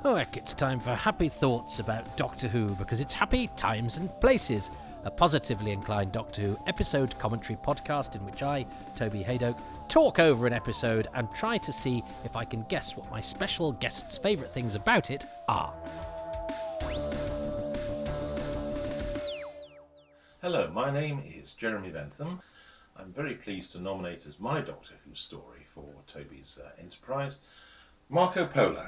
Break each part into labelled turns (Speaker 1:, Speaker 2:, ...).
Speaker 1: Oh, heck, it's time for happy thoughts about Doctor Who, because it's happy times and places, a positively inclined Doctor Who episode commentary podcast in which I, Toby Haydock, talk over an episode and try to see if I can guess what my special guest's favourite things about it are.
Speaker 2: Hello, my name is Jeremy Bentham. I'm very pleased to nominate as my Doctor Who story for Toby's enterprise, Marco Polo.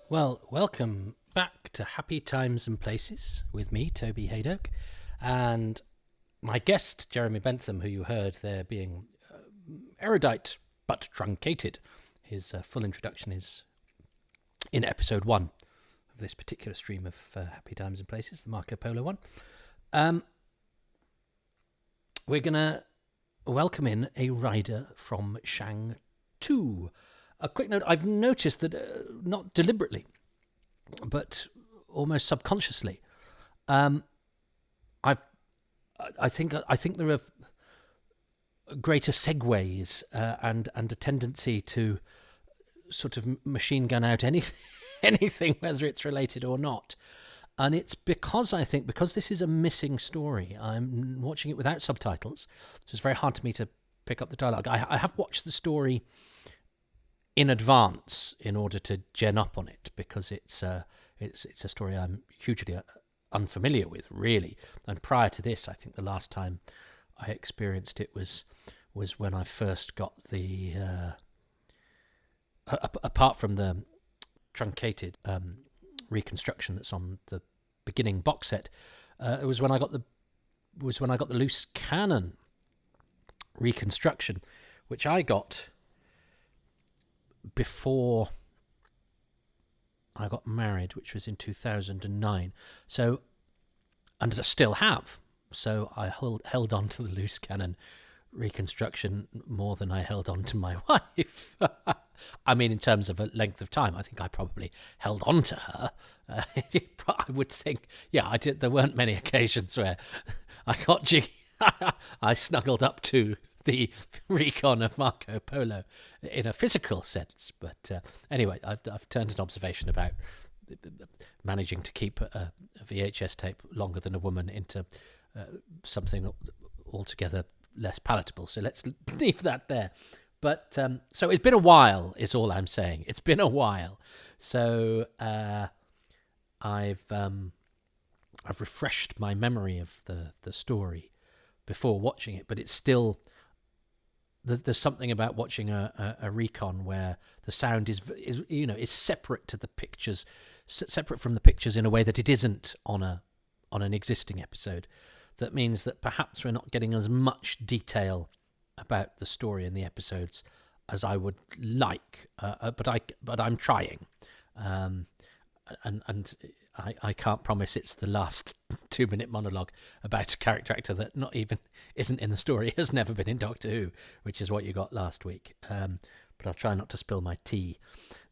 Speaker 1: Well, welcome back to Happy Times and Places with me, Toby Haydock, and my guest, Jeremy Bentham, who you heard there being erudite but truncated. His full introduction is in episode 1 of this particular stream of Happy Times and Places, the Marco Polo one. We're going to welcome in a rider from Shang 2. A quick note, I've noticed that, not deliberately, but almost subconsciously, I think there are greater segues and a tendency to sort of machine gun out anything, whether it's related or not. And it's because this is a missing story. I'm watching it without subtitles, so it's very hard for me to pick up the dialogue. I have watched the story in advance in order to gen up on it, because it's a story I'm hugely unfamiliar with, really. And prior to this, I think the last time I experienced it was when I first got the apart from the truncated reconstruction that's on the beginning box set, it was when I got the loose cannon reconstruction, which I got before I got married, which was in 2009. So, and I still have. So I held on to the loose cannon reconstruction more than I held on to my wife. I mean, in terms of a length of time, I think I probably held on to her. I would think, yeah, I did. There weren't many occasions where I got jiggy. I snuggled up to the recon of Marco Polo in a physical sense. But anyway, I've turned an observation about managing to keep a VHS tape longer than a woman into something altogether less palatable. So let's leave that there. But so it's been a while, is all I'm saying. It's been a while. So I've refreshed my memory of the story before watching it, but it's still, there's something about watching a recon where the sound is separate to the pictures, separate from the pictures in a way that it isn't on an existing episode. That means that perhaps we're not getting as much detail about the story in the episodes as I would like, but I'm trying, and I can't promise it's the last 2-minute monologue about a character actor that not even isn't in the story, has never been in Doctor Who, which is what you got last week. But I'll try not to spill my tea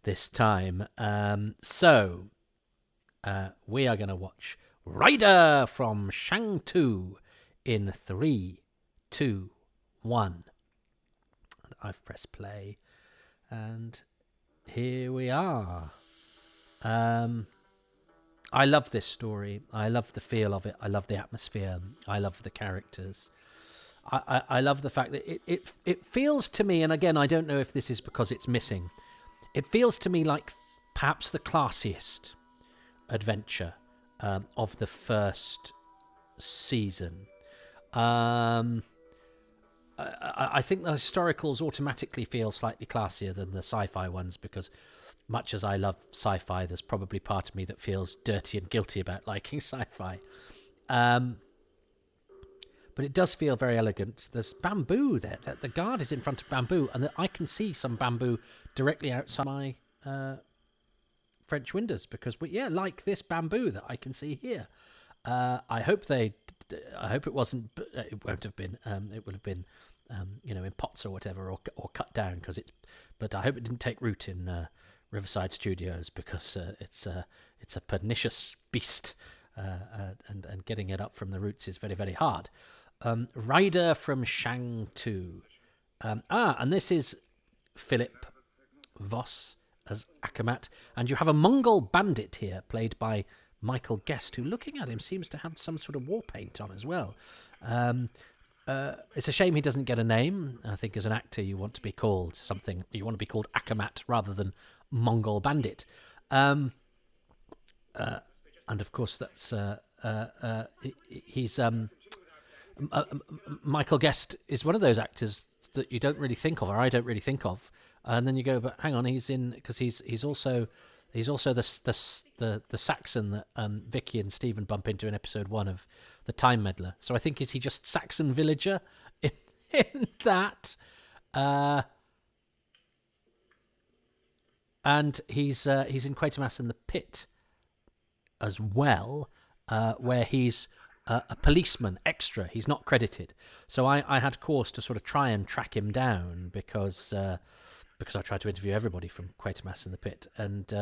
Speaker 1: this time. So we are going to watch Rider from Shang 2 in 3, 2, 1. And I've pressed play, and here we are. I love this story. I love the feel of it. I love the atmosphere. I love the characters. I love the fact that it feels to me, and again, I don't know if this is because it's missing, it feels to me like perhaps the classiest adventure of the first season. I think the historicals automatically feel slightly classier than the sci-fi ones, because much as I love sci-fi, there's probably part of me that feels dirty and guilty about liking sci-fi. But it does feel very elegant. There's bamboo there. The guard is in front of bamboo, and I can see some bamboo directly outside my French windows, because like this bamboo that I can see here. I hope it wasn't. It won't have been. It would have been, in pots or whatever, or cut down, but I hope it didn't take root in Riverside Studios, because it's a pernicious beast, and getting it up from the roots is very, very hard. Rider from Shang 2. And this is Philip Voss as Akamat, and you have a Mongol bandit here, played by Michael Guest, who, looking at him, seems to have some sort of war paint on as well. It's a shame he doesn't get a name. I think as an actor you want to be called something. You want to be called Akamat rather than Mongol Bandit. And of course that's he's Michael Guest is one of those actors that you don't really think of, or I don't really think of, and then you go, but hang on, he's in, because he's also the Saxon that Vicky and Stephen bump into in episode 1 of The Time Meddler. So I think, is he just Saxon villager in that? And he's in Quatermass in the Pit as well, where he's a policeman extra. He's not credited. So I had course to sort of try and track him down because I tried to interview everybody from Quatermass in the Pit, and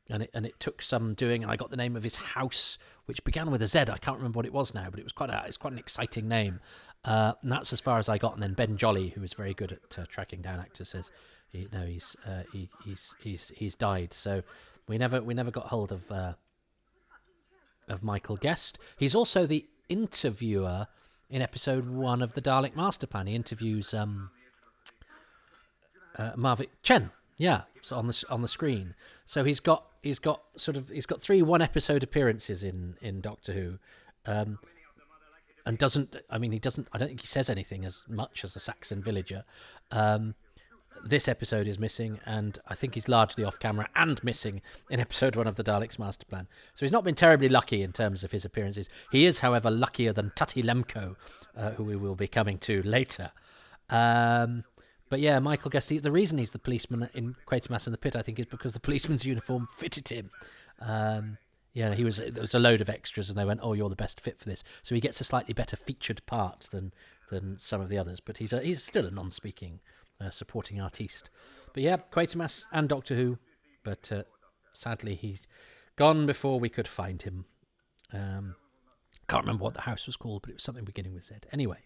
Speaker 1: it took some doing, and I got the name of his house, which began with a Z. I can't remember what it was now, but it's quite an exciting name. And that's as far as I got. And then Ben Jolly, who is very good at tracking down actors, says he's died. So we never got hold of Michael Guest. He's also the interviewer in episode 1 of the Dalek Master Plan. He interviews Marvik Chen, so on the screen. So he's got 3 one-episode appearances in Doctor Who, and I don't think he says anything as much as the Saxon villager. This episode is missing, and I think he's largely off camera and missing in episode 1 of the Daleks Master Plan. So he's not been terribly lucky in terms of his appearances. He is, however, luckier than Tutty Lemko, who we will be coming to later. But yeah, Michael Guest, the reason he's the policeman in Quatermass in the Pit, I think, is because the policeman's uniform fitted him. There was a load of extras, and they went, "Oh, you're the best fit for this." So he gets a slightly better featured part than some of the others. But he's still a non-speaking supporting artiste. But yeah, Quatermass and Doctor Who. But sadly, he's gone before we could find him. Can't remember what the house was called, but it was something beginning with Z. Anyway.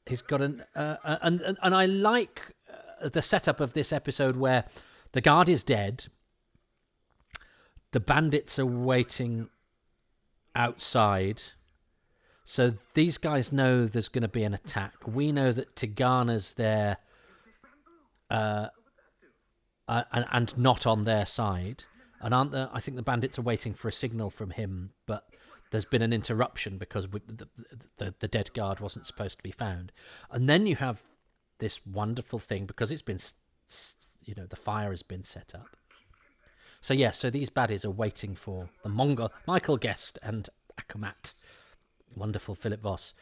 Speaker 1: He's got and I like the setup of this episode where the guard is dead, the bandits are waiting outside, so these guys know there's going to be an attack. We know that Tigana's there, and not on their side, and aren't there? I think the bandits are waiting for a signal from him, but there's been an interruption because the dead guard wasn't supposed to be found. And then you have this wonderful thing, because it's been, the fire has been set up. So these baddies are waiting for the Mongol, Michael Guest and Akamat, wonderful Philip Voss,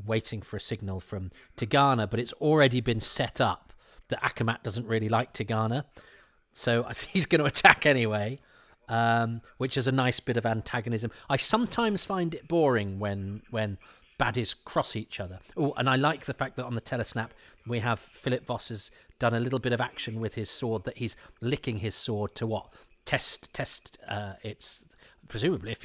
Speaker 1: waiting for a signal from Tigana, but it's already been set up that Akamat doesn't really like Tigana. So I think he's going to attack anyway. Which is a nice bit of antagonism. I sometimes find it boring when baddies cross each other. Oh, and I like the fact that on the telesnap we have Philip Voss has done a little bit of action with his sword, that he's licking his sword to test. It's presumably if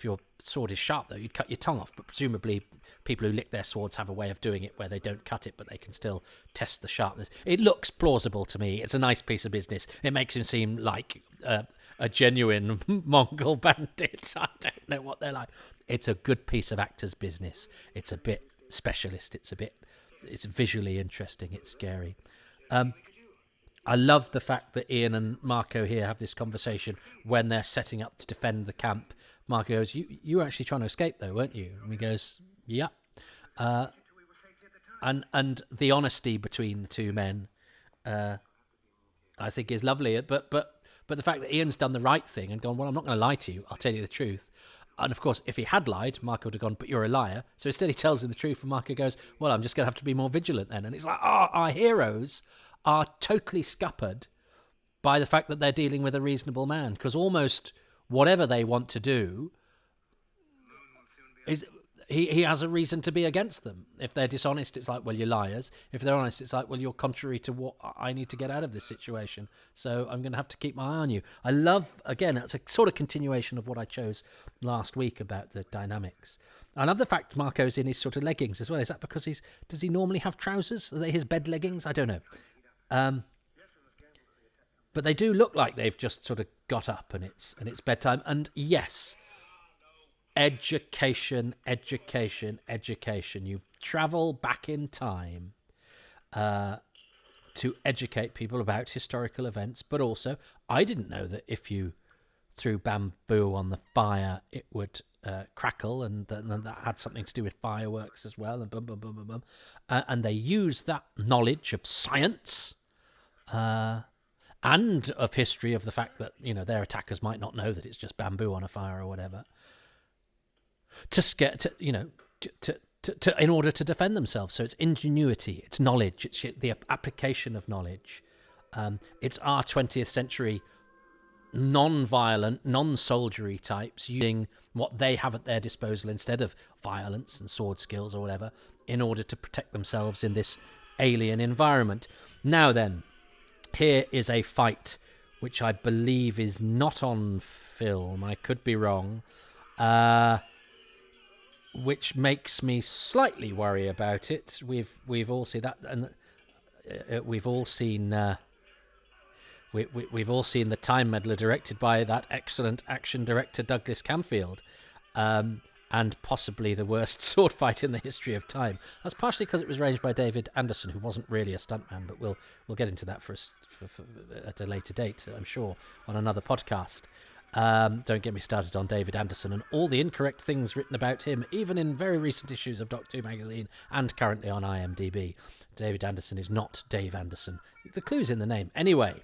Speaker 1: your sword is sharp, though, you'd cut your tongue off. But presumably people who lick their swords have a way of doing it where they don't cut it, but they can still test the sharpness. It looks plausible to me. It's a nice piece of business. It makes him seem like a genuine Mongol bandit. I don't know what they're like. It's a good piece of actor's business. It's a bit specialist. It's visually interesting. It's scary. I love the fact that Ian and Marco here have this conversation when they're setting up to defend the camp. Marco goes, you were actually trying to escape though, weren't you? And he goes, yeah. And the honesty between the two men, I think is lovely. But the fact that Ian's done the right thing and gone, well, I'm not going to lie to you. I'll tell you the truth. And of course, if he had lied, Marco would have gone, but you're a liar. So instead he tells him the truth, and Marco goes, well, I'm just going to have to be more vigilant then. And it's like, our heroes are totally scuppered by the fact that they're dealing with a reasonable man, because almost whatever they want to do, is he has a reason to be against them. If they're dishonest, it's like, well, you're liars. If they're honest, it's like, well, you're contrary to what I need to get out of this situation, so I'm going to have to keep my eye on you. I love, again, it's a sort of continuation of what I chose last week about the dynamics. I love the fact Marco's in his sort of leggings as well. Is that because does he normally have trousers? Are they his bed leggings? I don't know. But they do look like they've just sort of got up and it's bedtime. And yes, education. You travel back in time to educate people about historical events, but also I didn't know that if you threw bamboo on the fire, it would crackle, and that had something to do with fireworks as well, and boom. And they use that knowledge of science and of history, of the fact that, you know, their attackers might not know that it's just bamboo on a fire or whatever, in order to defend themselves. So it's ingenuity, it's knowledge, it's the application of knowledge. It's our 20th century non-violent, non-soldiery types using what they have at their disposal instead of violence and sword skills or whatever, in order to protect themselves in this alien environment. Now then, here is a fight which I believe is not on film. I could be wrong. Which makes me slightly worry about it. We've all seen that, and we've all seen we've all seen the Time Meddler, directed by that excellent action director Douglas Camfield, and possibly the worst sword fight in the history of time. That's partially because it was arranged by David Anderson, who wasn't really a stuntman, but we'll get into that for at a later date, I'm sure, on another podcast. Don't get me started on David Anderson and all the incorrect things written about him, even in very recent issues of Doctor Who magazine and currently on IMDb. David Anderson is not Dave Anderson. The clue's in the name. Anyway,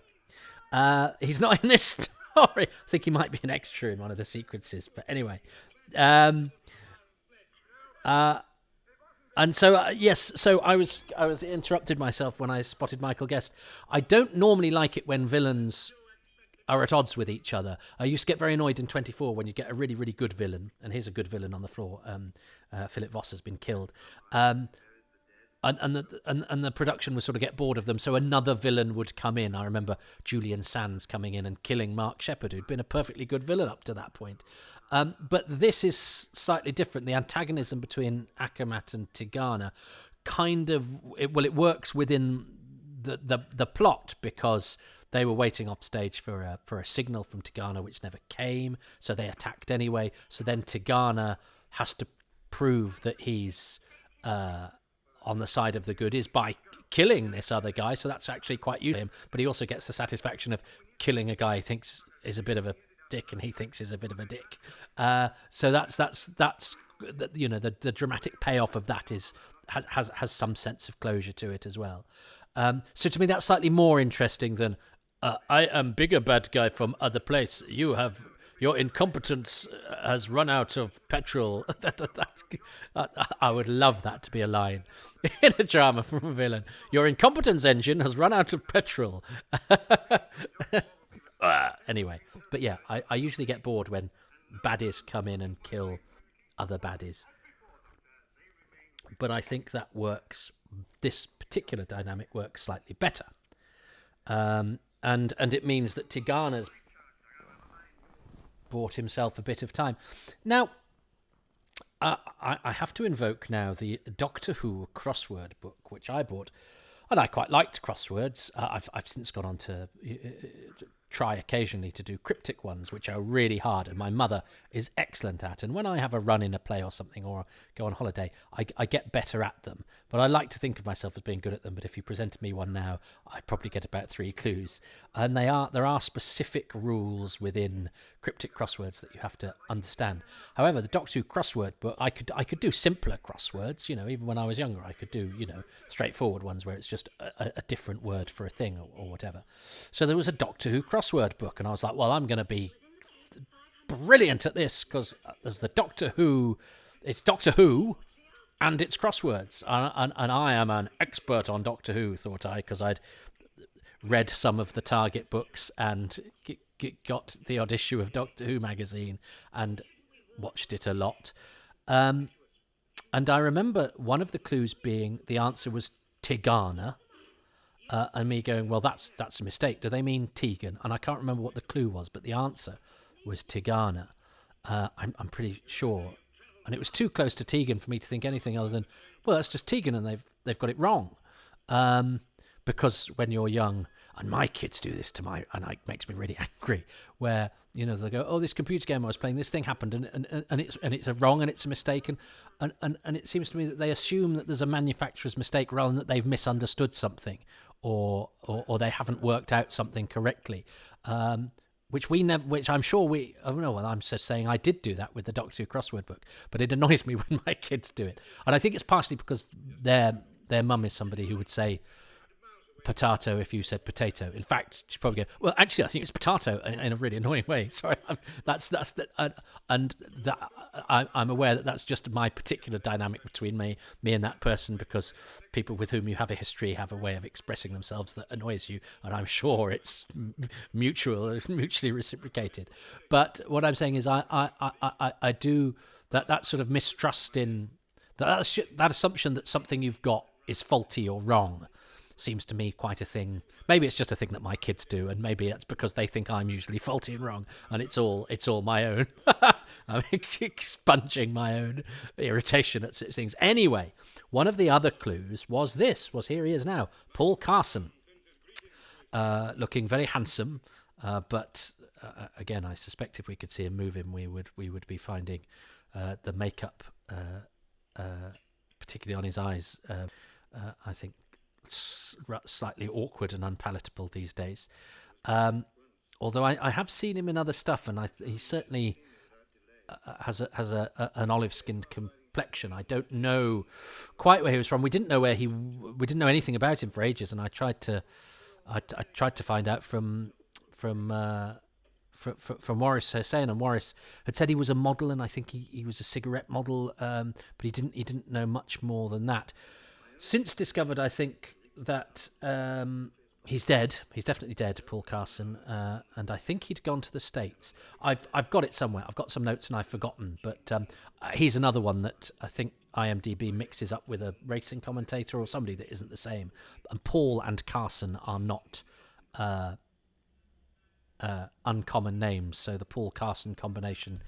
Speaker 1: he's not in this story. I think he might be an extra in one of the sequences, but anyway. And so yes, so I was interrupted myself when I spotted Michael Guest. I don't normally like it when villains are at odds with each other. I used to get very annoyed in 24 when you get a really, really good villain, and here's a good villain on the floor. Philip Voss has been killed, and the production would sort of get bored of them, so another villain would come in. I remember Julian Sands coming in and killing Mark Sheppard, who'd been a perfectly good villain up to that point. But this is slightly different. The antagonism between Akamat and Tigana it works within the plot, because they were waiting off stage for a signal from Tigana, which never came, so they attacked anyway. So then Tigana has to prove that he's on the side of the good is by killing this other guy. So that's actually quite useful to him. But he also gets the satisfaction of killing a guy he thinks is a bit of a dick, and he thinks is a bit of a dick. So that's you know, the dramatic payoff of that has some sense of closure to it as well. So to me, that's slightly more interesting than I am bigger bad guy from other place. Your incompetence has run out of petrol. I would love that to be a line in a drama from a villain. Your incompetence engine has run out of petrol. Anyway, but yeah, I usually get bored when baddies come in and kill other baddies. But I think that works. This particular dynamic works slightly better. And it means that Tigana's bought himself a bit of time. Now, I have to invoke now the Doctor Who Crossword Book, which I bought, and I quite liked crosswords. I've since gone on to try occasionally to do cryptic ones, which are really hard, and my mother is excellent at. And when I have a run in a play or something, or go on holiday, I get better at them. But I like to think of myself as being good at them. But if you presented me one now, I'd probably get about 3 clues. And there are specific rules within cryptic crosswords that you have to understand. However, the Doctor Who Crossword Book, I could do simpler crosswords. You know, even when I was younger, I could do, you know, straightforward ones where it's just a different word for a thing or whatever. So there was a Doctor Who Crossword Book, and I was like, well, I'm going to be brilliant at this, because there's the Doctor Who. It's Doctor Who, and it's crosswords, and I am an expert on Doctor Who, thought I, because I'd read some of the Target books and got the odd issue of Doctor Who magazine and watched it a lot. And I remember one of the clues being the answer was Tigana, and me going, well, that's a mistake. Do they mean Tegan? And I can't remember what the clue was, but the answer was Tigana. I'm pretty sure. And it was too close to Tegan for me to think anything other than, well, that's just Tegan, and they've got it wrong. because when you're young, and my kids do this and it makes me really angry, where, you know, they go, oh, this computer game I was playing, this thing happened, and it's a wrong and it's a mistake, and it seems to me that they assume that there's a manufacturer's mistake rather than that they've misunderstood something, or they haven't worked out something correctly. Which I'm sure I'm just saying I did do that with the Doctor Who Crossword Book, but it annoys me when my kids do it. And I think it's partially because their mum is somebody who would say potato if you said potato. In fact, she'd probably go, well, actually, I think it's potato, in a really annoying way. Sorry, I'm aware that that's just my particular dynamic between me and that person, because people with whom you have a history have a way of expressing themselves that annoys you, and I'm sure it's mutually reciprocated. But what I'm saying is, I do that sort of mistrust in that assumption that something you've got is faulty or wrong. Seems to me quite a thing. Maybe it's just a thing that my kids do, and maybe it's because they think I'm usually faulty and wrong, and it's all my own. I'm expunging my own irritation at such things. Anyway, one of the other clues was here he is now, Paul Carson, looking very handsome, but again, I suspect if we could see him moving, we would be finding the makeup, particularly on his eyes, I think, slightly awkward and unpalatable these days. Although I have seen him in other stuff, and he certainly has an olive-skinned complexion. I don't know quite where he was from. We didn't know anything about him for ages, and I tried to find out from Morris Hussain, and Morris had said he was a model, and I think he was a cigarette model, but he didn't know much more than that. Since discovered, I think, that he's dead. He's definitely dead, Paul Carson, and I think he'd gone to the States. I've got it somewhere. I've got some notes and I've forgotten, but he's another one that I think IMDb mixes up with a racing commentator or somebody that isn't the same. And Paul and Carson are not uncommon names, so the Paul Carson combination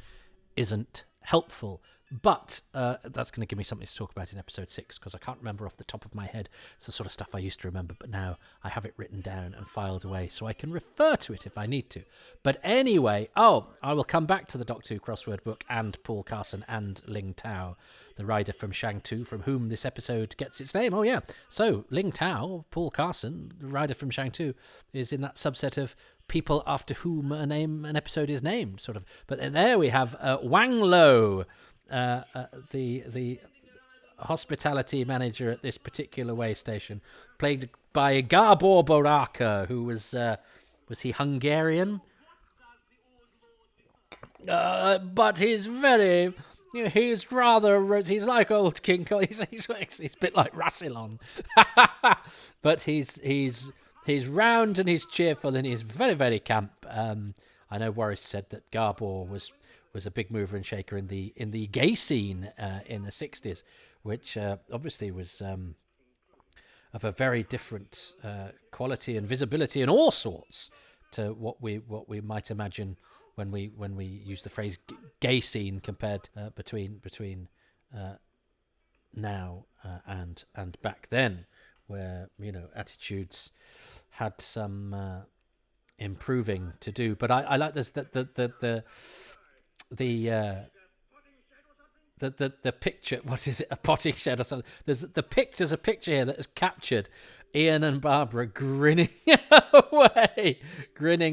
Speaker 1: isn't helpful. But that's going to give me something to talk about in episode 6, because I can't remember off the top of my head. It's the sort of stuff I used to remember, but now I have it written down and filed away so I can refer to it if I need to. But anyway, I will come back to the Doctor Who Crossword Book and Paul Carson and Ling Tao, the rider from Shang-Tu, from whom this episode gets its name. Oh, yeah. So Ling Tao, Paul Carson, the rider from Shang-Tu, is in that subset of people after whom an episode is named, sort of. But there we have Wang Lo, the hospitality manager at this particular way station, played by Gabor Baraka, who was he Hungarian? But he's very, he's like old King Kong. He's a bit like Rassilon, but he's round and he's cheerful and he's very, very camp. I know Warris said that Gabor was a big mover and shaker in the gay scene in the 60s, which obviously was of a very different quality and visibility and all sorts to what we might imagine when we use the phrase gay scene compared between now and back then, where attitudes had some improving to do. But I like this the picture. What is it? A potting shed or something? There's a picture here that has captured Ian and Barbara grinning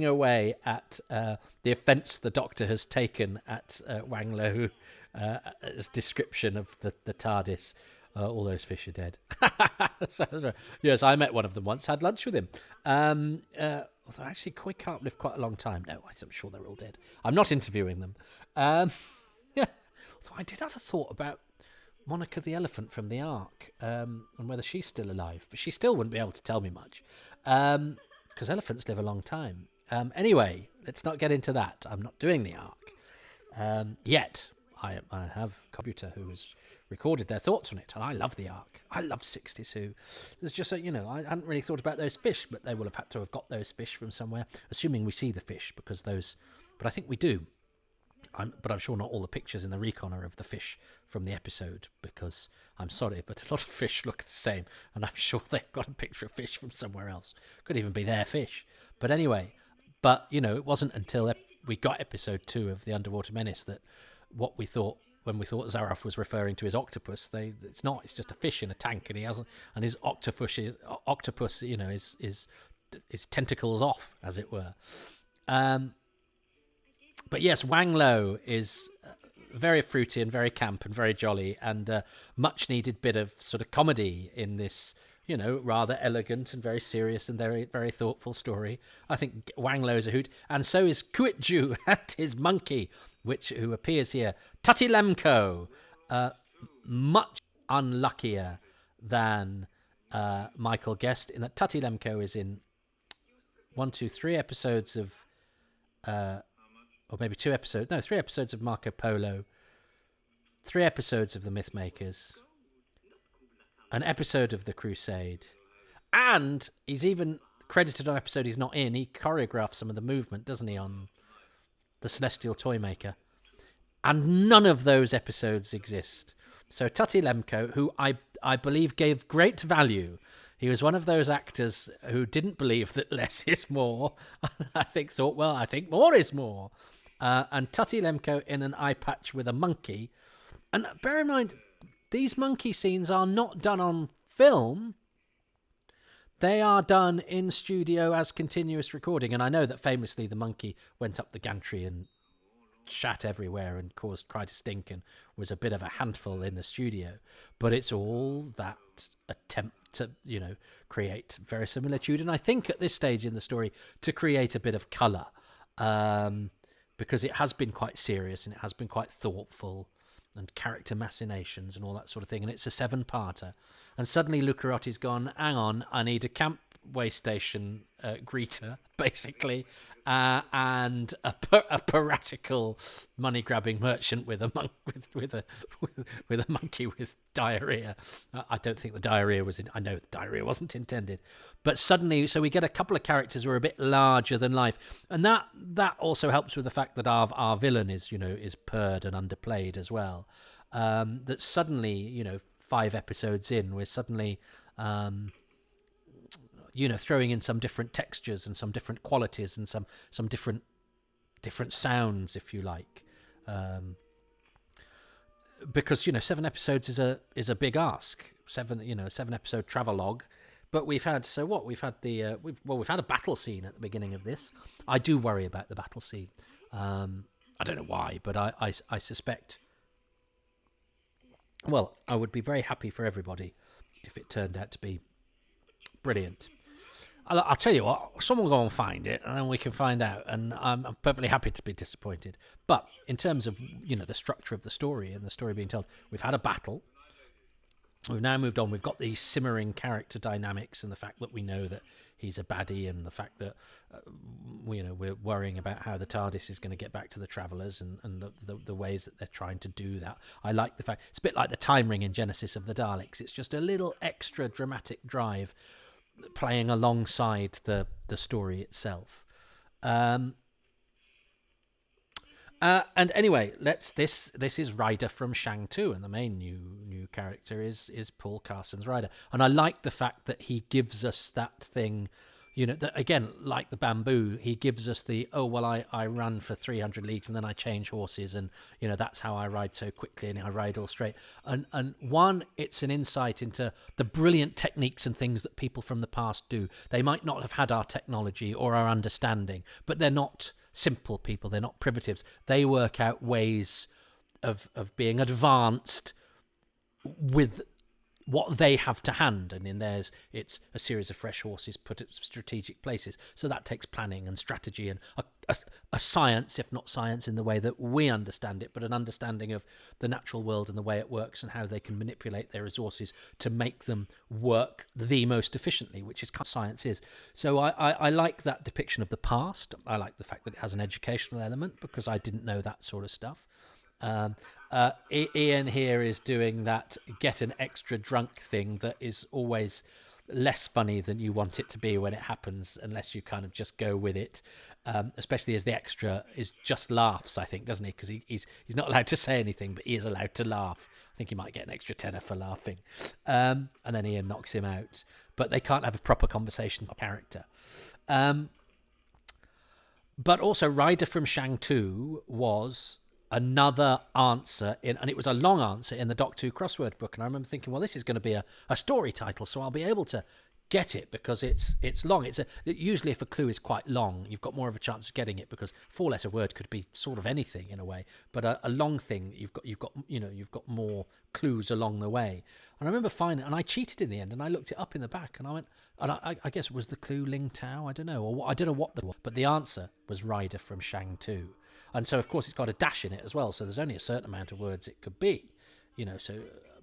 Speaker 1: away at the offence the Doctor has taken at Wang Lo's description of the TARDIS. All those fish are dead. Yes, I met one of them once, had lunch with him. Although actually Koi can't live quite a long time. No, I'm sure they're all dead. I'm not interviewing them. Yeah. Although I did have a thought about Monica the elephant from the Ark, and whether she's still alive. But she still wouldn't be able to tell me much, because elephants live a long time. Anyway, let's not get into that. I'm not doing the Ark yet. I have a computer who has recorded their thoughts on it, and I love the Ark. I love 60s Who. There's just I hadn't really thought about those fish, but they will have had to have got those fish from somewhere, assuming we see the fish, but I think we do. But I'm sure not all the pictures in the recon are of the fish from the episode, because I'm sorry, but a lot of fish look the same, and I'm sure they've got a picture of fish from somewhere else. Could even be their fish. But anyway, it wasn't until we got episode 2 of The Underwater Menace that what we thought when we thought Zaroff was referring to his octopus, it's not. It's just a fish in a tank, and his octopus is tentacles off, as it were. But yes, Wang Lo is very fruity and very camp and very jolly, and a much needed bit of sort of comedy in this, rather elegant and very serious and very, very thoughtful story. I think Wang Lo is a hoot, and so is Kuit Ju and his monkey, who appears here. Tutty Lemko, much unluckier than Michael Guest, in that Tutty Lemko is in 3 episodes of... or maybe 3 episodes of Marco Polo, 3 episodes of The Mythmakers, an episode of The Crusade, and he's even credited on an episode he's not in. He choreographed some of the movement, doesn't he, on The Celestial Toymaker? And none of those episodes exist. So Tutty Lemko, who I believe gave great value. He was one of those actors who didn't believe that less is more. I think more is more. And Tutty Lemko in an eye patch with a monkey. And bear in mind, these monkey scenes are not done on film. They are done in studio as continuous recording. And I know that famously the monkey went up the gantry and shat everywhere and caused quite a stink and was a bit of a handful in the studio. But it's all that attempt to, create verisimilitude. And I think at this stage in the story to create a bit of colour. Because it has been quite serious and it has been quite thoughtful, and character machinations and all that sort of thing. And it's a 7-parter. And suddenly Lucarotti's gone, hang on, I need a campway station greeter, basically, and a piratical money-grabbing merchant with a monkey with diarrhea. I don't think the diarrhea was in. I know the diarrhea wasn't intended, but suddenly, so we get a couple of characters who are a bit larger than life, and that also helps with the fact that our villain is purred and underplayed as well. That suddenly, 5 episodes in, we're suddenly. Throwing in some different textures and some different qualities and some different sounds, if you like, because 7 episodes is a big ask. 7-episode travelogue, but we've had we've had a battle scene at the beginning of this. I do worry about the battle scene. I don't know why, but I suspect. Well, I would be very happy for everybody if it turned out to be brilliant. I'll tell you what, someone will go and find it, and then we can find out, and I'm perfectly happy to be disappointed. But in terms of, the structure of the story and the story being told, we've had a battle. We've now moved on. We've got these simmering character dynamics and the fact that we know that he's a baddie, and the fact that, we're worrying about how the TARDIS is going to get back to the Travellers and the ways that they're trying to do that. I like the fact, it's a bit like the time ring in Genesis of the Daleks. It's just a little extra dramatic drive playing alongside the story itself. And anyway, this is Ryder from Shang 2, and the main new character is Paul Carson's Ryder. And I like the fact that he gives us that thing, that again, like the bamboo, he gives us the, I run for 300 leagues and then I change horses, and that's how I ride so quickly and I ride all straight. And one, it's an insight into the brilliant techniques and things that people from the past do. They might not have had our technology or our understanding, but they're not simple people, they're not primitives. They work out ways of being advanced with what they have to hand, and in theirs it's a series of fresh horses put at strategic places. So that takes planning and strategy and a science, if not science in the way that we understand it, but an understanding of the natural world and the way it works and how they can manipulate their resources to make them work the most efficiently, which is what science is. So I like that depiction of the past. I like the fact that it has an educational element, because I didn't know that sort of stuff. Ian here is doing that get an extra drunk thing that is always less funny than you want it to be when it happens, unless you kind of just go with it. especially as the extra is just laughs, I think, doesn't he? Because he's not allowed to say anything, but he is allowed to laugh. I think he might get an extra tenner for laughing. And then Ian knocks him out. But they can't have a proper conversation with character. But also, Ryder from Shang 2 was another answer, and it was a long answer in the Doctor Who Crossword Book. And I remember thinking, well, this is going to be a story title, so I'll be able to get it because it's long. Usually if a clue is quite long, you've got more of a chance of getting it because 4-letter word could be sort of anything in a way. But a long thing, you've got more clues along the way. And I remember finding, and I cheated in the end, and I looked it up in the back, and I went, and I guess it was the clue Ling Tao, I don't know, or I don't know what but the answer was Ryder from Shang 2. And so of course it's got a dash in it as well, so there's only a certain amount of words it could be, so,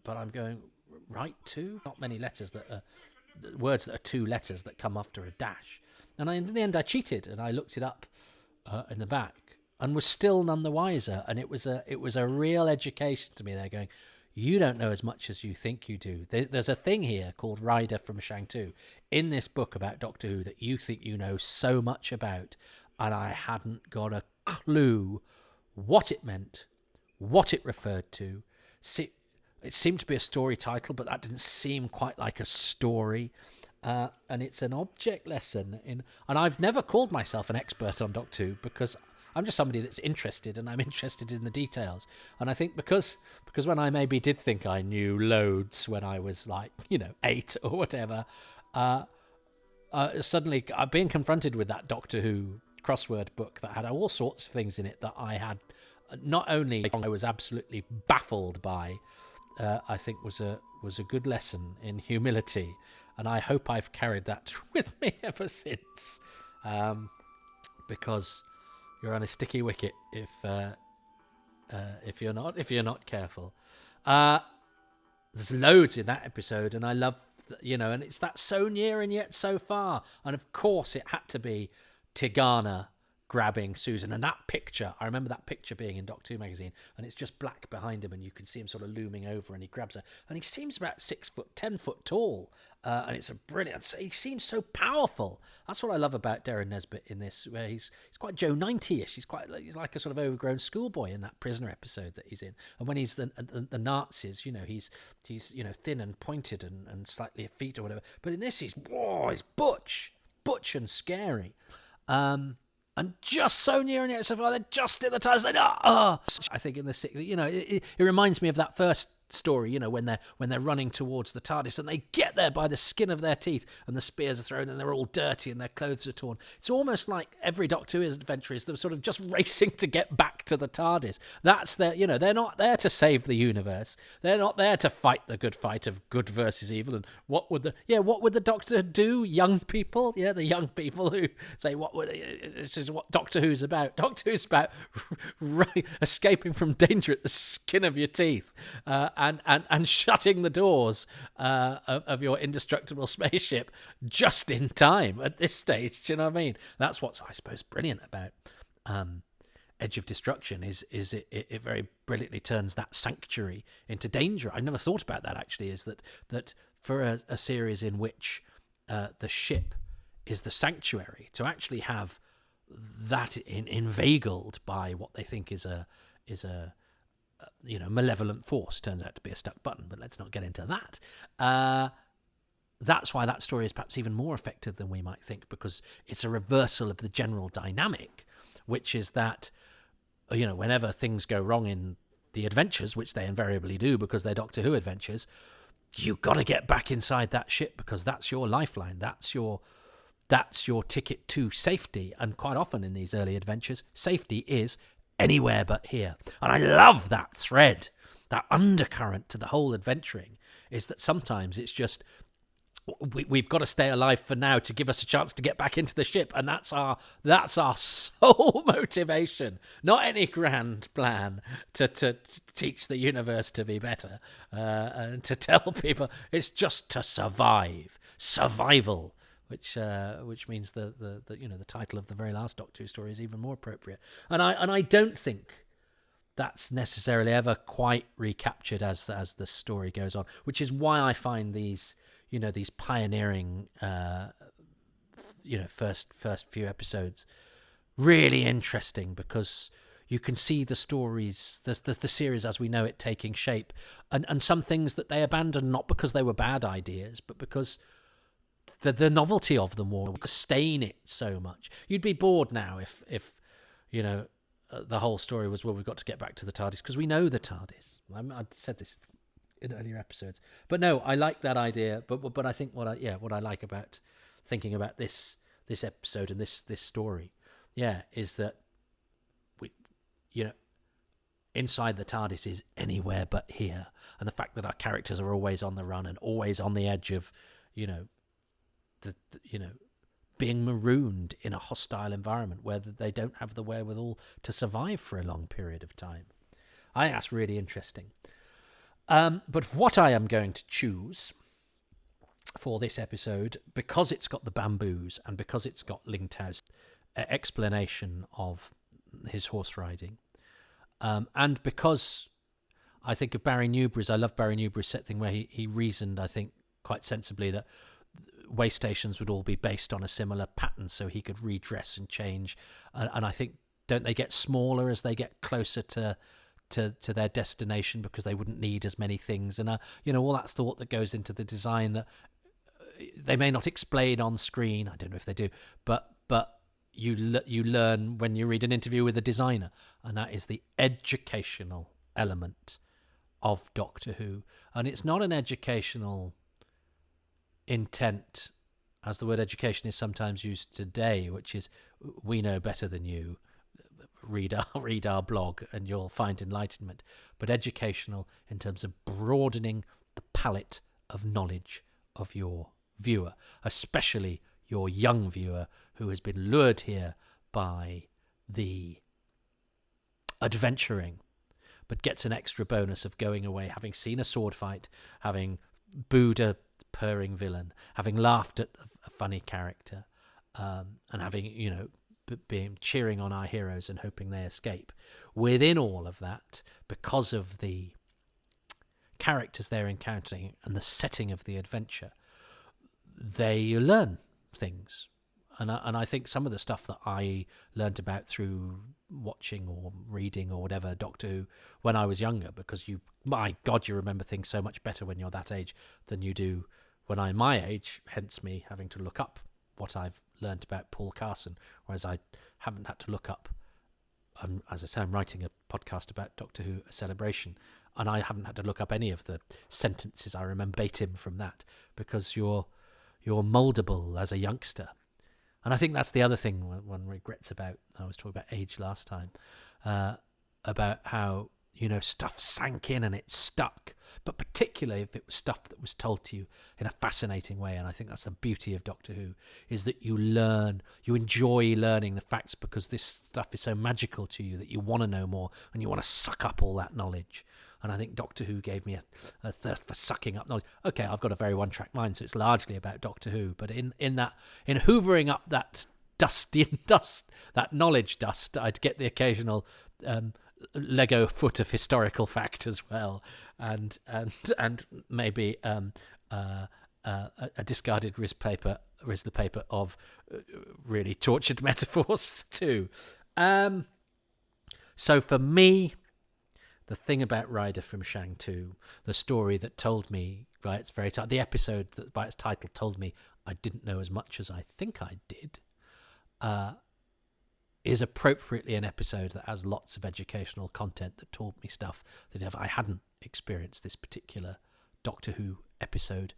Speaker 1: but I'm going, right 2? Not many letters that are, words that are 2 letters that come after a dash. And in the end I cheated, and I looked it up in the back, and was still none the wiser. And it was a real education to me there, going, you don't know as much as you think you do. There's a thing here called Ryder from Shang 2 in this book about Doctor Who that you think you know so much about, and I hadn't got a clue what it meant, what it referred to. See, it seemed to be a story title, but that didn't seem quite like a story. And it's an object lesson and I've never called myself an expert on Doctor Who because I'm just somebody that's interested, and I'm interested in the details. And I think because when I maybe did think I knew loads when I was 8 or whatever, suddenly being confronted with that Doctor Who crossword book that had all sorts of things in it that I had, not only I was absolutely baffled by, I think was a good lesson in humility, and I hope I've carried that with me ever since, because you're on a sticky wicket if you're not careful. There's loads in that episode, and I love and it's that so near and yet so far, and of course it had to be Tigana grabbing Susan, and that picture, I remember that picture being in Doctor Who magazine, and it's just black behind him, and you can see him sort of looming over, and he grabs her, and he seems about 6 foot, 10 foot tall, and it's a brilliant, he seems so powerful. That's what I love about Darren Nesbitt in this, where he's quite Joe 90ish, he's like a sort of overgrown schoolboy in that Prisoner episode that he's in, and when he's the Nazis, he's thin and pointed and slightly effete or whatever, but in this he's butch and scary. And just so near and yet so far, they're just at the time. I think in the 60s, it reminds me of that first story, when they're running towards the TARDIS and they get there by the skin of their teeth and the spears are thrown and they're all dirty and their clothes are torn. It's almost like every Doctor Who adventure is them sort of just racing to get back to the TARDIS. That's their, they're not there to save the universe. They're not there to fight the good fight of good versus evil. And what would the Doctor do? Young people, the young people who say this is what Doctor Who's about. Doctor Who's about escaping from danger at the skin of your teeth. And shutting the doors of your indestructible spaceship just in time at this stage. Do you know what I mean? That's what's, I suppose, brilliant about Edge of Destruction is it very brilliantly turns that sanctuary into danger. I never thought about that, actually, is that for a series in which the ship is the sanctuary, to actually have that inveigled by what they think is a malevolent force, turns out to be a stuck button, but let's not get into that. That's why that story is perhaps even more effective than we might think, because it's a reversal of the general dynamic, which is that, whenever things go wrong in the adventures, which they invariably do because they're Doctor Who adventures, you've got to get back inside that ship because that's your lifeline, that's your ticket to safety. And quite often in these early adventures, safety is anywhere but here. And I love that thread, that undercurrent to the whole adventuring, is that sometimes it's just we've got to stay alive for now to give us a chance to get back into the ship, and that's our sole motivation, not any grand plan to teach the universe to be better, and to tell people. It's just to survival. Which means the title of the very last Doctor Who story is even more appropriate, and I don't think that's necessarily ever quite recaptured as the story goes on, which is why I find these pioneering first few episodes really interesting because you can see the stories, the series as we know it taking shape, and some things that they abandoned not because they were bad ideas, but because the novelty of them or sustain it so much. You'd be bored now if you know the whole story was, well, we've got to get back to the TARDIS because we know the TARDIS. I'd said this in earlier episodes, but no, I like that idea. But I think what I like about thinking about this episode and this story, is that inside the TARDIS is anywhere but here, and the fact that our characters are always on the run and always on the edge of, being marooned in a hostile environment where they don't have the wherewithal to survive for a long period of time. I think that's really interesting. But what I am going to choose for this episode, because it's got the bamboos and because it's got Ling Tao's explanation of his horse riding, and because I think of Barry Newbury's, I love Barry Newbury's set thing where he reasoned, I think, quite sensibly that way stations would all be based on a similar pattern so he could redress and change. And I think, don't they get smaller as they get closer to their destination because they wouldn't need as many things? And, all that thought that goes into the design that they may not explain on screen. I don't know if they do, but you learn when you read an interview with a designer, and that is the educational element of Doctor Who. And it's not an educational intent as the word education is sometimes used today, which is, we know better than you, read our blog and you'll find enlightenment, but educational in terms of broadening the palette of knowledge of your viewer, especially your young viewer who has been lured here by the adventuring, but gets an extra bonus of going away, having seen a sword fight, having booed a purring villain, having laughed at a funny character, and having, being cheering on our heroes and hoping they escape. Within all of that, because of the characters they're encountering and the setting of the adventure, they learn things. And I think some of the stuff that I learned about through watching or reading or whatever Doctor Who when I was younger, because my God, you remember things so much better when you're that age than you do when I'm my age, hence me having to look up what I've learned about Paul Carson, whereas I haven't had to look up, as I say, I'm writing a podcast about Doctor Who, A Celebration, and I haven't had to look up any of the sentences I remember verbatim from that, because you're moldable as a youngster. And I think that's the other thing one regrets about, I was talking about age last time, about how, stuff sank in and it stuck, but particularly if it was stuff that was told to you in a fascinating way. And I think that's the beauty of Doctor Who, is that you enjoy learning the facts because this stuff is so magical to you that you want to know more and you want to suck up all that knowledge. And I think Doctor Who gave me a thirst for sucking up knowledge. Okay, I've got a very one-track mind, so it's largely about Doctor Who. But in hoovering up that that knowledge dust, I'd get the occasional Lego foot of historical fact as well, and maybe a discarded Rizzler paper of really tortured metaphors too. So for me, the thing about Rider from Shang 2, the story that told me by its very title, the episode that by its title told me I didn't know as much as I think I did, is appropriately an episode that has lots of educational content that taught me stuff that if I hadn't experienced this particular Doctor Who episode,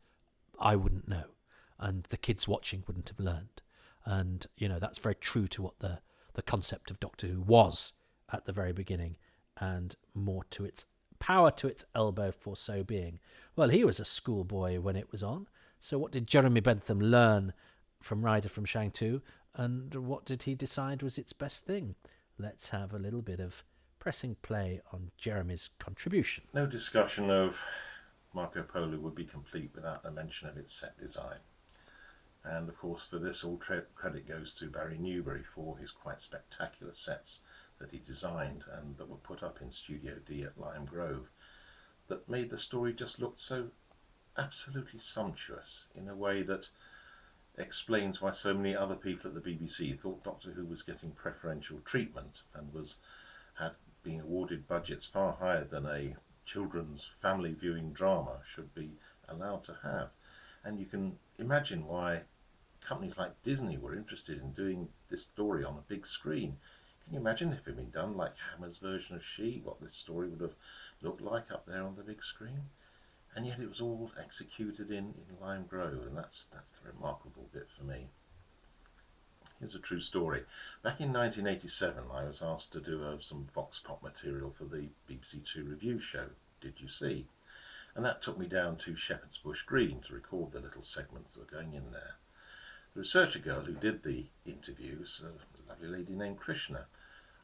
Speaker 1: I wouldn't know, and the kids watching wouldn't have learned. And, that's very true to what the concept of Doctor Who was at the very beginning, and more to its power to its elbow for so being. Well, he was a schoolboy when it was on, so what did Jeremy Bentham learn from Rider from Shang 2, and what did he decide was its best thing? Let's have a little bit of pressing play on Jeremy's contribution.
Speaker 2: No discussion of Marco Polo would be complete without a mention of its set design. And of course, for this, all credit goes to Barry Newbury for his quite spectacular sets that he designed and that were put up in Studio D at Lime Grove, that made the story just look so absolutely sumptuous in a way that explains why so many other people at the BBC thought Doctor Who was getting preferential treatment and had been awarded budgets far higher than a children's family viewing drama should be allowed to have. And you can imagine why companies like Disney were interested in doing this story on a big screen. Can you imagine if it had been done like Hammer's version of She, what this story would have looked like up there on the big screen? And yet it was all executed in Lime Grove, and that's the remarkable bit for me. Here's a true story. Back in 1987, I was asked to do some Vox Pop material for the BBC Two review show, Did You See? And that took me down to Shepherd's Bush Green to record the little segments that were going in there. The researcher girl who did the interviews, a lovely lady named Krishna,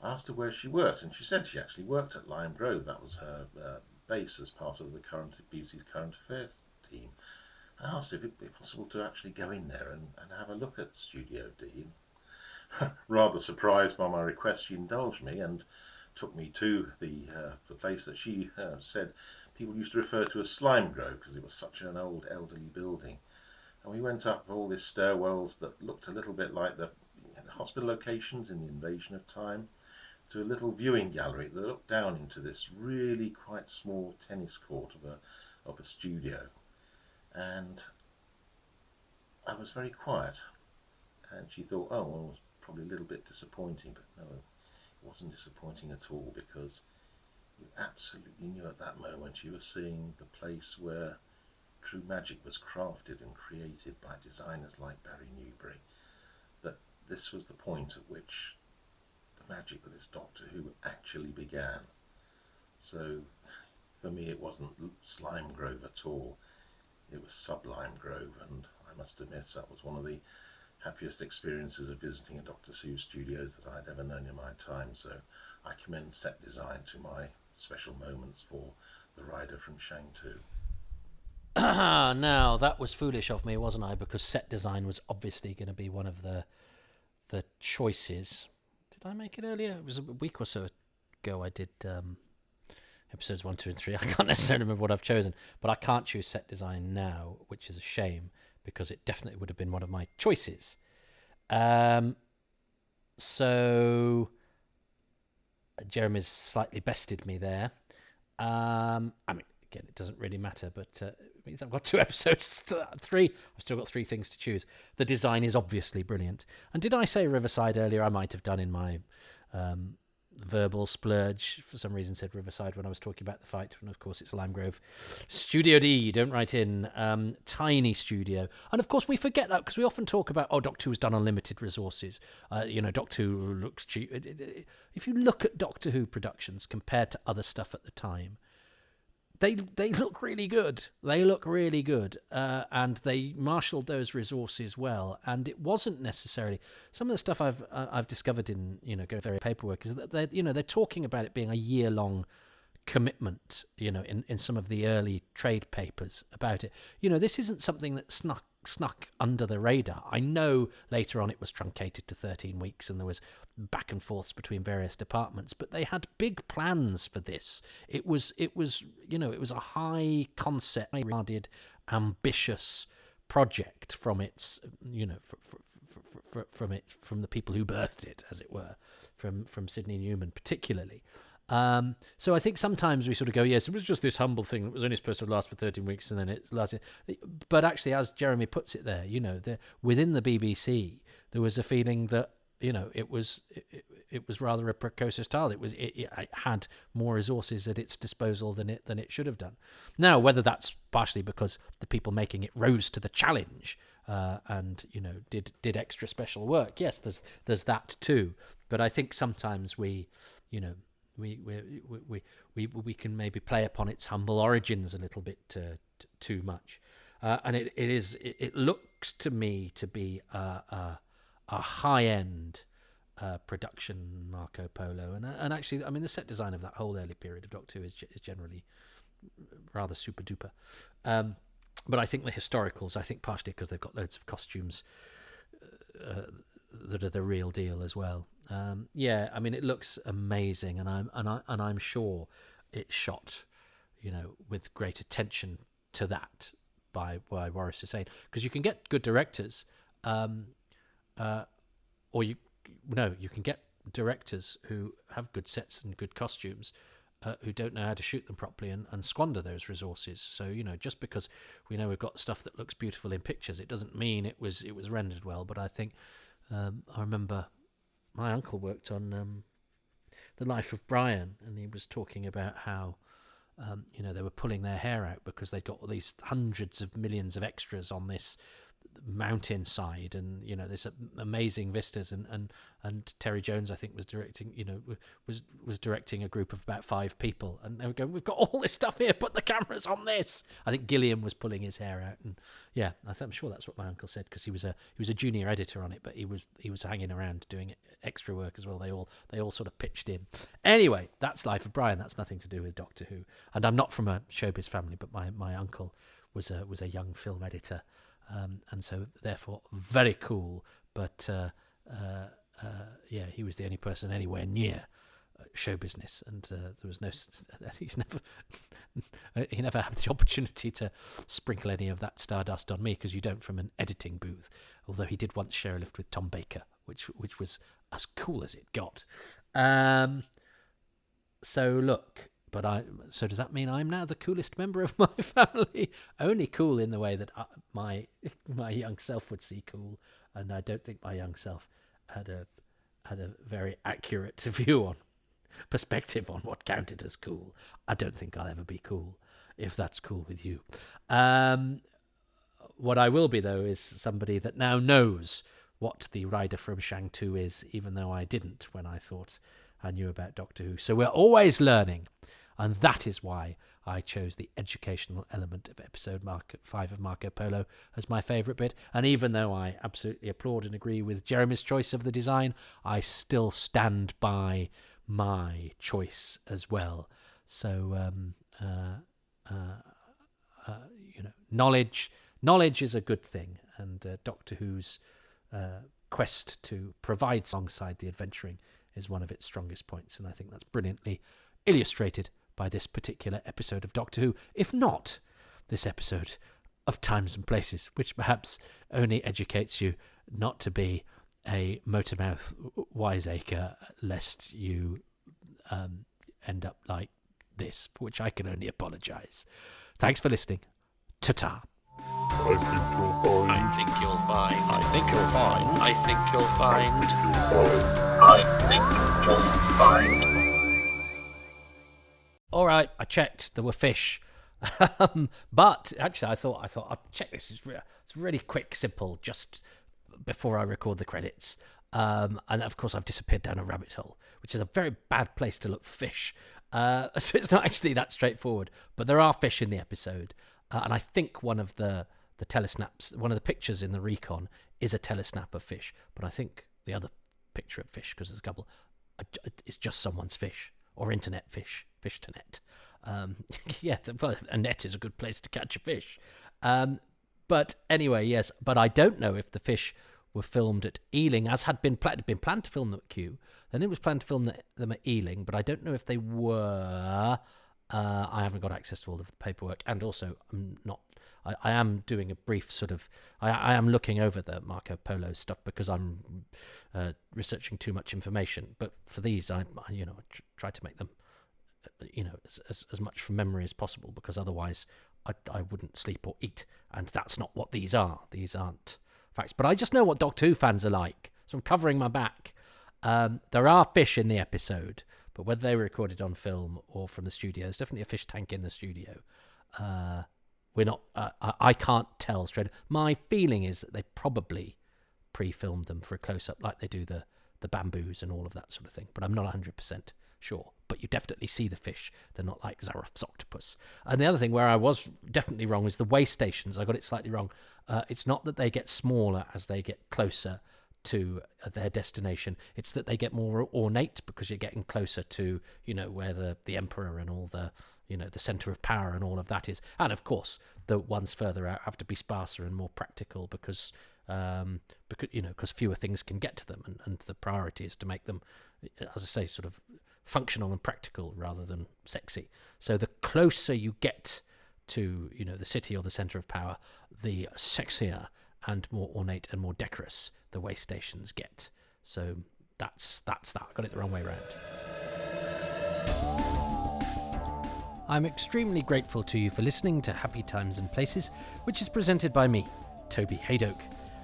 Speaker 2: I asked her where she worked, and she said she actually worked at Lime Grove. That was her base as part of the BBC's current affairs team. I asked if it would be possible to actually go in there and have a look at Studio D. Rather surprised by my request, she indulged me and took me to the place that she said people used to refer to as Slime Grove because it was such an old elderly building. And we went up all these stairwells that looked a little bit like the hospital locations in the Invasion of Time, to a little viewing gallery that looked down into this really quite small tennis court of a studio. And I was very quiet. And she thought, oh, well, it was probably a little bit disappointing. But no, it wasn't disappointing at all, because you absolutely knew at that moment you were seeing the place where true magic was crafted and created by designers like Barry Newbury, that this was the point at which the magic that is Doctor Who actually began. So for me it wasn't Slime Grove at all, it was Sublime Grove, and I must admit that was one of the happiest experiences of visiting a Doctor Who studios that I'd ever known in my time. So I commend set design to my special moments for the rider from Shang 2.
Speaker 1: Now, that was foolish of me, wasn't I? Because set design was obviously going to be one of the choices. Did I make it earlier? It was a week or so ago I did episodes 1, 2 and 3. I can't necessarily remember what I've chosen, but I can't choose set design now, which is a shame, because it definitely would have been one of my choices. So Jeremy's slightly bested me there. I mean, again, it doesn't really matter, but it means I've got 2 episodes, 3. I've still got 3 things to choose. The design is obviously brilliant. And did I say Riverside earlier? I might have done in my verbal splurge. For some reason said Riverside when I was talking about the fight, and of course it's Lime Grove. Studio D, don't write in. Tiny studio. And of course we forget that because we often talk about, Doctor Who's done on limited resources. Doctor Who looks cheap. If you look at Doctor Who productions compared to other stuff at the time, they look really good. They look really good, and they marshalled those resources well. And it wasn't necessarily some of the stuff I've discovered in going through paperwork is that they're talking about it being a year-long commitment. In some of the early trade papers about it. This isn't something that snuck under the radar. I know later on it was truncated to 13 weeks and there was back and forths between various departments, but they had big plans for this. It was a high concept, regarded ambitious project from its from the people who birthed it, as it were, from Sidney Newman particularly. So I think sometimes we sort of go, yes, it was just this humble thing that was only supposed to last for 13 weeks and then it lasted. But actually, as Jeremy puts it there, within the BBC, there was a feeling that, it was rather a precocious style. It had more resources at its disposal than it should have done. Now, whether that's partially because the people making it rose to the challenge and did extra special work, yes, there's that too. But I think sometimes we can maybe play upon its humble origins a little bit too much, and it looks to me to be a high-end production, Marco Polo, and actually, I mean, the set design of that whole early period of Doctor Who is generally rather super duper. But I think the historicals, partially because they've got loads of costumes that are the real deal as well. I mean, it looks amazing, and I'm sure it's shot, with great attention to that by Boris Hussein, because you can get good directors or you can get directors who have good sets and good costumes, who don't know how to shoot them properly and squander those resources. So just because we know we've got stuff that looks beautiful in pictures, it doesn't mean it was rendered well. But I think I remember my uncle worked on The Life of Brian, and he was talking about how they were pulling their hair out because they'd got all these hundreds of millions of extras on this mountainside, and this amazing vistas, and Terry Jones, I think, was directing was directing a group of about 5 people, and they were going, we've got all this stuff here, put the cameras on this. I think Gilliam was pulling his hair out, and I'm sure that's what my uncle said, because he was a junior editor on it, but he was hanging around doing extra work as well. They all sort of pitched in. Anyway, that's Life of Brian. That's nothing to do with Doctor Who, and I'm not from a showbiz family, but my uncle was a young film editor. And so, therefore, very cool. But he was the only person anywhere near show business, and there was no. He never had the opportunity to sprinkle any of that stardust on me, because you don't from an editing booth. Although he did once share a lift with Tom Baker, which was as cool as it got. So look. So does that mean I'm now the coolest member of my family? Only cool in the way that my young self would see cool, and I don't think my young self had a very accurate perspective on what counted as cool. I don't think I'll ever be cool, if that's cool with you. What I will be, though, is somebody that now knows what the rider from Shang 2 is, even though I didn't when I thought I knew about Doctor Who. So we're always learning. And that is why I chose the educational element of episode 5 of Marco Polo as my favourite bit. And even though I absolutely applaud and agree with Jeremy's choice of the design, I still stand by my choice as well. So, knowledge is a good thing. And Doctor Who's quest to provide alongside the adventuring is one of its strongest points. And I think that's brilliantly illustrated by this particular episode of Doctor Who, if not this episode of Times and Places, which perhaps only educates you not to be a motormouth wiseacre, lest you end up like this, for which I can only apologise. Thanks for listening. Ta-ta.
Speaker 3: I think you'll find. I think you'll find. I think you'll find.
Speaker 2: I think you'll find.
Speaker 1: All right, I checked. There were fish. But actually, I thought I'll check this. It's really quick, simple, just before I record the credits. And of course, I've disappeared down a rabbit hole, which is a very bad place to look for fish. So it's not actually that straightforward. But there are fish in the episode. And I think one of the telesnaps, one of the pictures in the recon is a telesnap of fish. But I think the other picture of fish, because there's a couple, is just someone's fish. Or internet fish to net. A net is a good place to catch a fish. But anyway, yes. But I don't know if the fish were filmed at Ealing, as had been planned. It had been planned to film them at Kew. Then it was planned to film them at Ealing, but I don't know if they were. I haven't got access to all of the paperwork, and also I am doing a brief sort of. I am looking over the Marco Polo stuff because I'm researching too much information. But for these, I try to make them, as much from memory as possible, because otherwise I wouldn't sleep or eat, and that's not what these are. These aren't facts. But I just know what Doctor Who fans are like, so I'm covering my back. There are fish in the episode, but whether they were recorded on film or from the studio, there's definitely a fish tank in the studio. We're not. I can't tell straight. My feeling is that they probably pre-filmed them for a close-up, like they do the bamboos and all of that sort of thing. But I'm not 100% sure. But you definitely see the fish. They're not like Zaroff's octopus. And the other thing where I was definitely wrong is the way stations. I got it slightly wrong. It's not that they get smaller as they get closer to their destination. It's that they get more ornate because you're getting closer to, where the emperor and all the, the centre of power and all of that is. And of course, the ones further out have to be sparser and more practical because fewer things can get to them, and the priority is to make them, as I say, sort of functional and practical rather than sexy. So the closer you get to, the city or the centre of power, the sexier and more ornate and more decorous the way stations get. So that's that. I got it the wrong way round. I'm extremely grateful to you for listening to Happy Times and Places, which is presented by me, Toby Haydoke,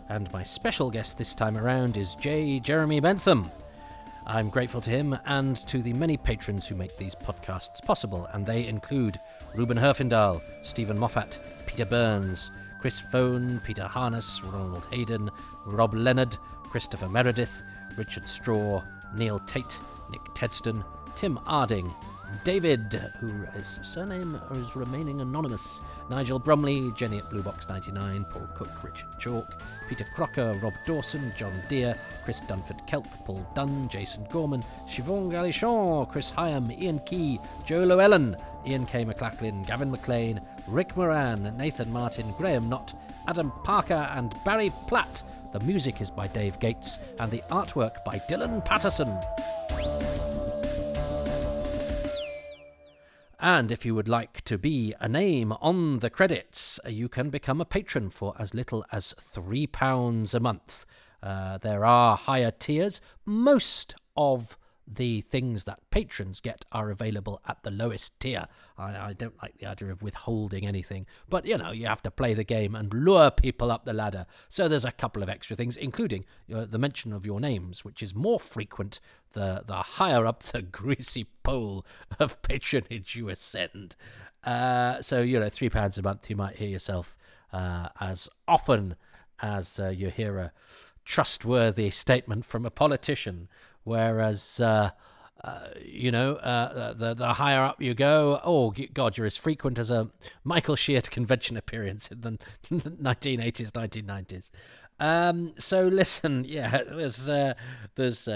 Speaker 1: and my special guest this time around is J. Jeremy Bentham. I'm grateful to him and to the many patrons who make these podcasts possible, and they include Ruben Herfindahl, Stephen Moffat, Peter Burns, Chris Phone, Peter Harness, Ronald Hayden, Rob Leonard, Christopher Meredith, Richard Straw, Neil Tate, Nick Tedston, Tim Arding, David, whose surname is remaining anonymous, Nigel Brumley, Jenny at Blue Box 99, Paul Cook, Richard Chalk, Peter Crocker, Rob Dawson, John Deere, Chris Dunford Kelp, Paul Dunn, Jason Gorman, Siobhan Galichon, Chris Hyam, Ian Key, Joe Llewellyn, Ian K. McLachlan, Gavin McLean, Rick Moran, Nathan Martin, Graham Knott, Adam Parker and Barry Platt. The music is by Dave Gates and the artwork by Dylan Patterson. And if you would like to be a name on the credits, you can become a patron for as little as £3 a month. There are higher tiers. Most of the things that patrons get are available at the lowest tier. I don't like the idea of withholding anything, but you have to play the game and lure people up the ladder. So there's a couple of extra things, including the mention of your names, which is more frequent the higher up the greasy pole of patronage you ascend. So £3 a month, you might hear yourself as often as you hear a trustworthy statement from a politician. Whereas, the higher up you go, oh, God, you're as frequent as a Michael Sheard convention appearance in the 1980s, 1990s. So listen, there's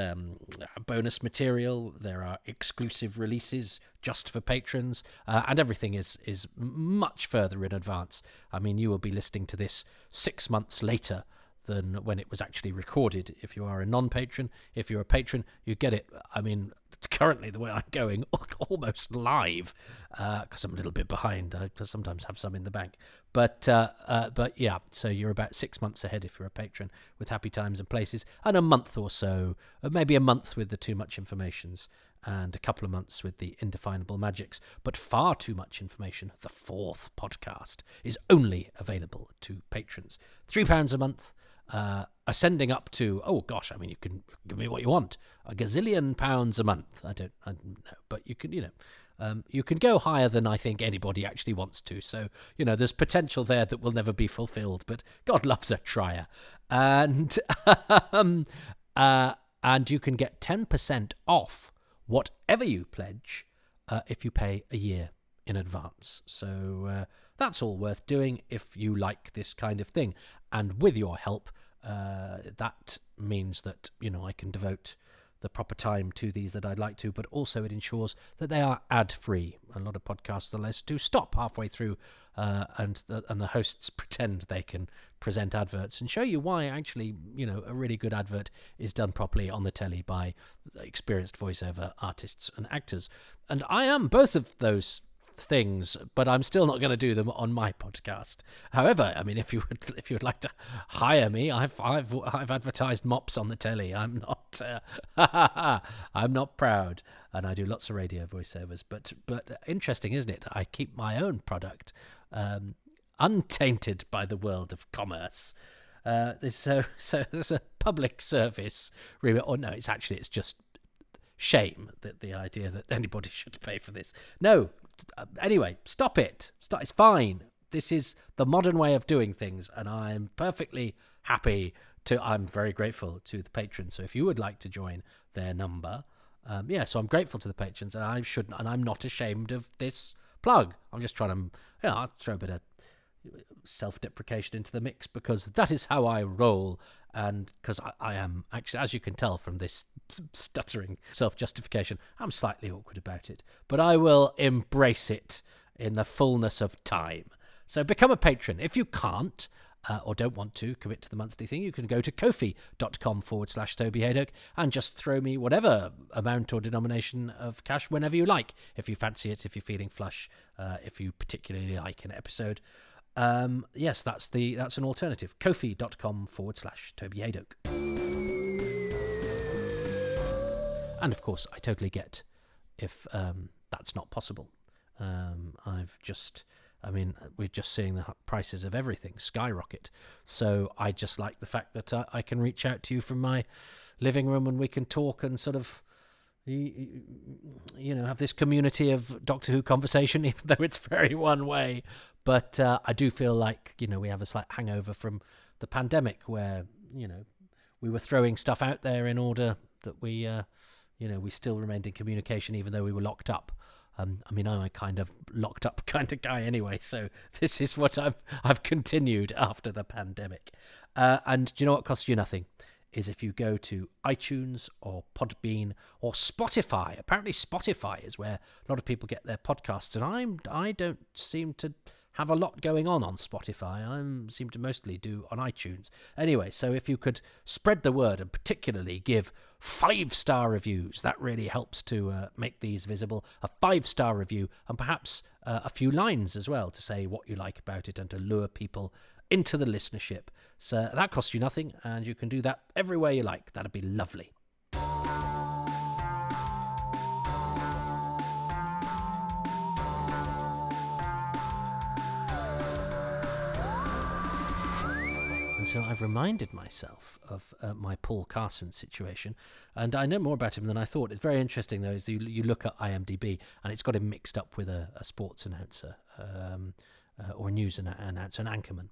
Speaker 1: bonus material. There are exclusive releases just for patrons, and everything is much further in advance. I mean, you will be listening to this 6 months later than when it was actually recorded. If you are a non-patron, if you're a patron, you get it. I mean, currently the way I'm going, almost live, because I'm a little bit behind. I sometimes have some in the bank, but yeah. So you're about 6 months ahead if you're a patron with Happy Times and Places, and a month or so, maybe a month with the Too Much Informations, and a couple of months with the Indefinable Magics. But far too much information, the 4th podcast, is only available to patrons. £3 a month. Ascending up to, oh gosh, I mean, you can give me what you want, a gazillion pounds a month. I don't know, but you can, you can go higher than I think anybody actually wants to. So, there's potential there that will never be fulfilled, but God loves a trier. And, and you can get 10% off whatever you pledge, if you pay a year in advance. So, that's all worth doing if you like this kind of thing. And with your help, that means that, I can devote the proper time to these that I'd like to, but also it ensures that they are ad-free. A lot of podcasts are less to stop halfway through, and the hosts pretend they can present adverts and show you why actually, a really good advert is done properly on the telly by experienced voiceover artists and actors. And I am both of those things, but I'm still not going to do them on my podcast. However, I mean, if you would like to hire me, I've advertised mops on the telly. I'm not proud, and I do lots of radio voiceovers. But interesting, isn't it? I keep my own product untainted by the world of commerce. So there's a public service remit. Or no, it's just shame that the idea that anybody should pay for this. No. Anyway, stop it. It's fine. This is the modern way of doing things, and I'm perfectly happy to. I'm very grateful to the patrons. So if you would like to join their number, so I'm grateful to the patrons, and I'm not ashamed of this plug. I'm just trying to, I'll throw a bit of self-deprecation into the mix, because that is how I roll. And because I am actually, as you can tell from this stuttering self-justification, I'm slightly awkward about it, but I will embrace it in the fullness of time. So become a patron. If you can't or don't want to commit to the monthly thing, you can go to kofi.com/Toby Haydoke and just throw me whatever amount or denomination of cash whenever you like, if you fancy it, if you're feeling flush, if you particularly like an episode. yes, that's an alternative. Ko-fi.com/Toby Hadoke. And of course, I totally get if that's not possible. We're just seeing the prices of everything skyrocket. So I just like the fact that I can reach out to you from my living room and we can talk and sort of, have this community of Doctor Who conversation, even though it's very one way. But I do feel like, we have a slight hangover from the pandemic where, we were throwing stuff out there in order that we still remained in communication even though we were locked up. I'm a kind of locked up kind of guy anyway, so this is what I've continued after the pandemic. And do you know what costs you nothing? Is if you go to iTunes or Podbean or Spotify. Apparently Spotify is where a lot of people get their podcasts, and I don't seem to have a lot going on Spotify. I seem to mostly do on iTunes. Anyway, so if you could spread the word and particularly give 5-star reviews, that really helps to make these visible. A 5-star review and perhaps a few lines as well to say what you like about it and to lure people into the listenership. So that costs you nothing, and you can do that everywhere you like. That'd be lovely. And so I've reminded myself of my Paul Carson situation, and I know more about him than I thought. It's very interesting, though, is you look at IMDb, and it's got him mixed up with a sports announcer or a news announcer, an anchorman.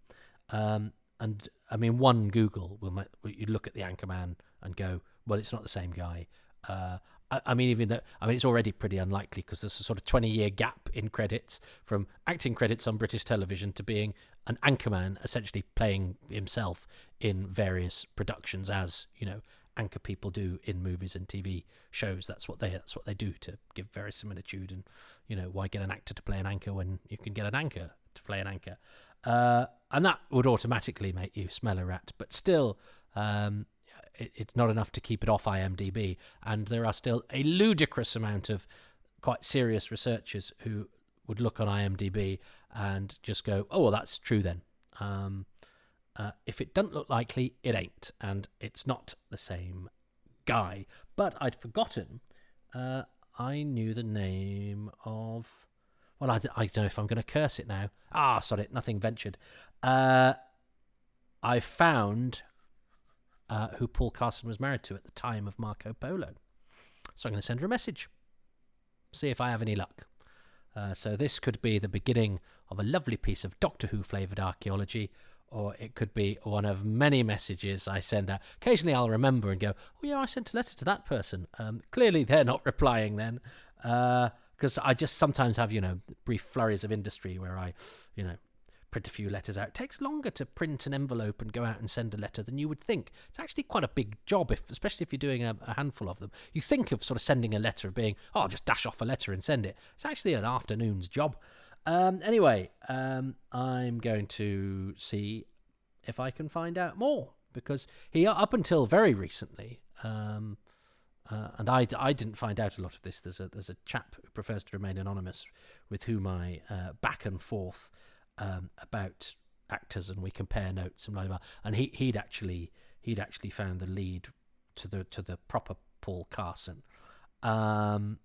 Speaker 1: And I mean, one Google you look at the anchorman and go, well, it's not the same guy. It's already pretty unlikely because there's a sort of 20-year gap in credits from acting credits on British television to being an anchorman, essentially playing himself in various productions, as anchor people do in movies and TV shows. That's what they do to give verisimilitude. And why get an actor to play an anchor when you can get an anchor to play an anchor? And that would automatically make you smell a rat, but still. It's not enough to keep it off IMDb, and there are still a ludicrous amount of quite serious researchers who would look on IMDb and just go, oh, well, that's true then. If it doesn't look likely, it ain't, and it's not the same guy. But I'd forgotten I knew the name of... Well, I don't know if I'm going to curse it now. Sorry, nothing ventured. I found... who Paul Carson was married to at the time of Marco Polo. So I'm going to send her a message. See if I have any luck. So this could be the beginning of a lovely piece of Doctor Who flavoured archaeology, or it could be one of many messages I send out. Occasionally I'll remember and go, oh yeah, I sent a letter to that person. Clearly they're not replying then. Because I just sometimes have, brief flurries of industry where I, print a few letters out. It takes longer to print an envelope and go out and send a letter than you would think. It's actually quite a big job, especially if you're doing a handful of them. You think of sort of sending a letter of being, I'll just dash off a letter and send it. It's actually an afternoon's job. Anyway, I'm going to see if I can find out more, because he, up until very recently, and I didn't find out a lot of this. There's a chap who prefers to remain anonymous with whom I back and forth about actors, and we compare notes and blah blah. And he'd actually found the lead to the proper Paul Carson. But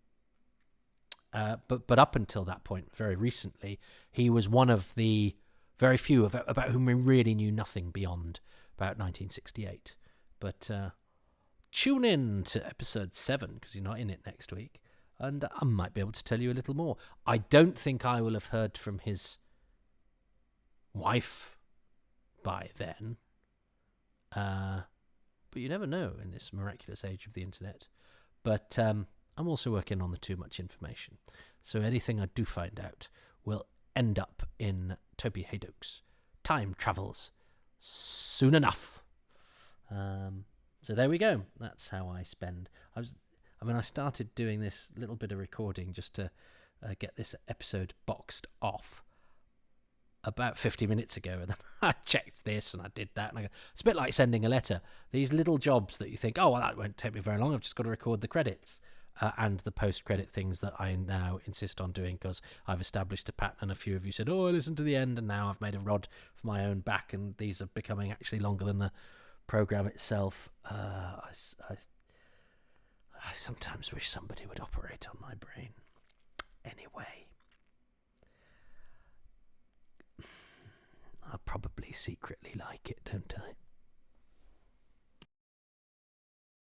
Speaker 1: up until that point, very recently, he was one of the very few about whom we really knew nothing beyond about 1968. But tune in to episode 7, because he's not in it next week, and I might be able to tell you a little more. I don't think I will have heard from his wife by then, but you never know in this miraculous age of the internet. But I'm also working on the too much information, so anything I do find out will end up in Toby Hadoke's Time Travels soon enough. So there we go. That's how I spend. I started doing this little bit of recording just to get this episode boxed off about 50 minutes ago, and then I checked this and I did that, and it's a bit like sending a letter. These little jobs that you think, oh, well, that won't take me very long, I've just got to record the credits. and the post-credit things that I now insist on doing because I've established a pattern. And a few of you said, "Oh, listen to the end," and now I've made a rod for my own back, and these are becoming actually longer than the program itself. I sometimes wish somebody would operate on my brain. Anyway, I probably secretly like it, don't I?